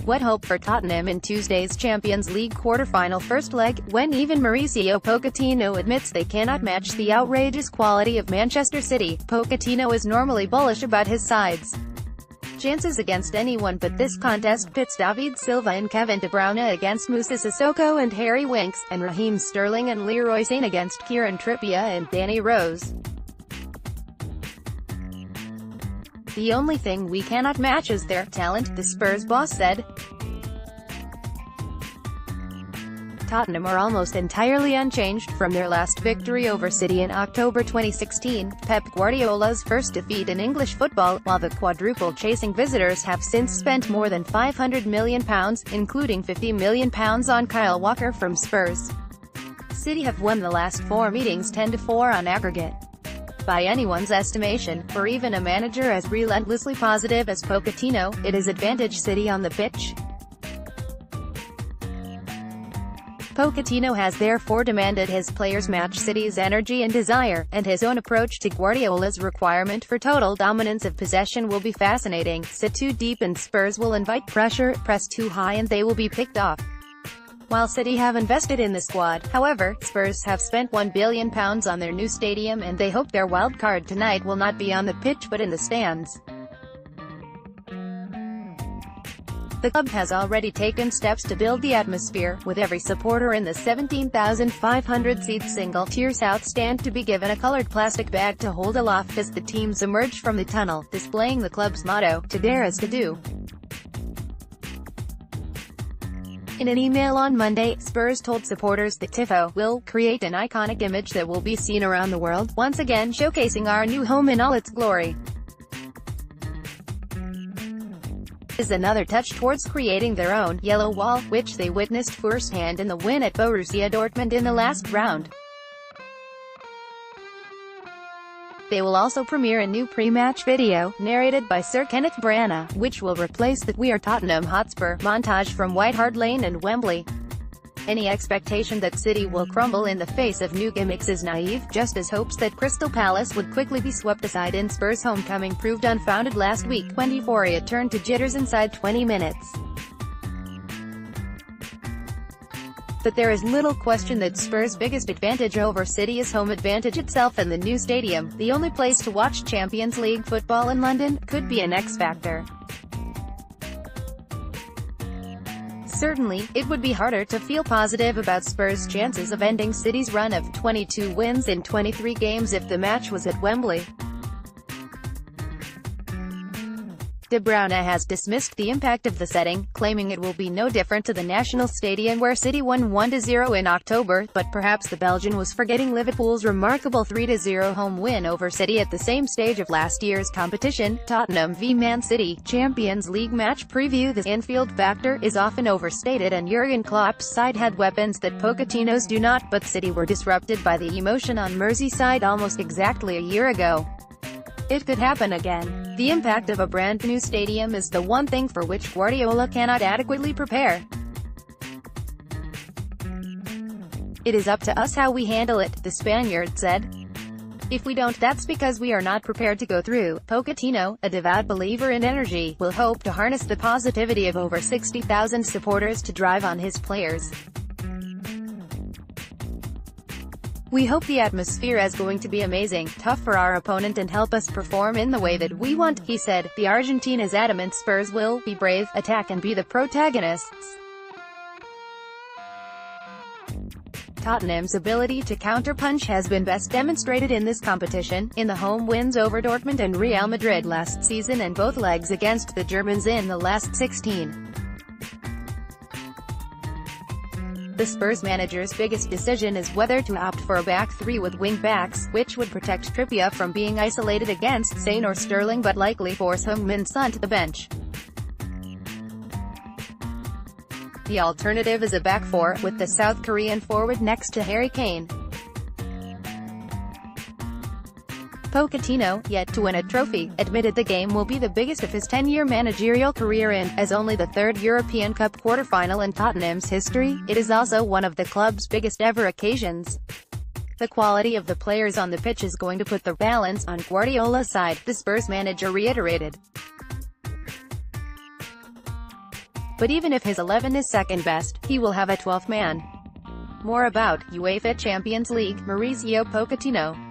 what hope for Tottenham in Tuesday's Champions League quarter-final first leg, when even Mauricio Pochettino admits they cannot match the outrageous quality of Manchester City. Pochettino is normally bullish about his side's chances against anyone, but this contest pits David Silva and Kevin De Bruyne against Moussa, Sissoko and Harry Winks, and Raheem Sterling and Leroy Sane against Kieran, Trippier and Danny Rose. The only thing we cannot match is their talent, the Spurs boss said. Tottenham are almost entirely unchanged from their last victory over City in October 2016, Pep Guardiola's first defeat in English football, while the quadruple-chasing visitors have since spent more than £500 million, including £50 million on Kyle Walker from Spurs. City have won the last 4 meetings 10-4 on aggregate. By anyone's estimation, for even a manager as relentlessly positive as Pochettino, it is advantage City on the pitch. Pochettino has therefore demanded his players match City's energy and desire, and his own approach to Guardiola's requirement for total dominance of possession will be fascinating. Sit too deep and Spurs will invite pressure, press too high and they will be picked off. While City have invested in the squad, however, Spurs have spent £1 billion on their new stadium and they hope their wild card tonight will not be on the pitch but in the stands. The club has already taken steps to build the atmosphere, with every supporter in the 17,500-seat single-tier South stand to be given a colored plastic bag to hold aloft as the teams emerge from the tunnel, displaying the club's motto, "To dare is to do." In an email on Monday, Spurs told supporters that Tifo will create an iconic image that will be seen around the world, once again showcasing our new home in all its glory. Is another touch towards creating their own yellow wall, which they witnessed firsthand in the win at Borussia Dortmund in the last round. They will also premiere a new pre-match video, narrated by Sir Kenneth Branagh, which will replace the "We Are Tottenham Hotspur" montage from White Hart Lane and Wembley. Any expectation that City will crumble in the face of new gimmicks is naive, just as hopes that Crystal Palace would quickly be swept aside in Spurs' homecoming proved unfounded last week, when euphoria turned to jitters inside 20 minutes. But there is little question that Spurs' biggest advantage over City is home advantage itself, and the new stadium, the only place to watch Champions League football in London, could be an X-factor. Certainly, it would be harder to feel positive about Spurs' chances of ending City's run of 22 wins in 23 games if the match was at Wembley. De Bruyne has dismissed the impact of the setting, claiming it will be no different to the National Stadium where City won 1-0 in October, but perhaps the Belgian was forgetting Liverpool's remarkable 3-0 home win over City at the same stage of last year's competition. Tottenham v Man City, Champions League match preview. The Anfield factor is often overstated and Jurgen Klopp's side had weapons that Pochettino's do not, but City were disrupted by the emotion on Merseyside almost exactly a year ago. It could happen again. The impact of a brand new stadium is the one thing for which Guardiola cannot adequately prepare. It is up to us how we handle it, the Spaniard said. If we don't, that's because we are not prepared to go through. Pochettino, a devout believer in energy, will hope to harness the positivity of over 60,000 supporters to drive on his players. "We hope the atmosphere is going to be amazing, tough for our opponent and help us perform in the way that we want," he said. The Argentine is adamant Spurs will be brave, attack and be the protagonists. Tottenham's ability to counterpunch has been best demonstrated in this competition, in the home wins over Dortmund and Real Madrid last season and both legs against the Germans in the last 16. The Spurs manager's biggest decision is whether to opt for a back three with wing-backs, which would protect Trippier from being isolated against Sane or Sterling but likely force Heung-min Son to the bench. The alternative is a back four, with the South Korean forward next to Harry Kane. Pochettino, yet to win a trophy, admitted the game will be the biggest of his 10-year managerial career and, as only the third European Cup quarter-final in Tottenham's history, it is also one of the club's biggest ever occasions. The quality of the players on the pitch is going to put the balance on Guardiola's side, the Spurs manager reiterated. But even if his 11 is second best, he will have a 12th man. More about UEFA Champions League, Mauricio Pochettino.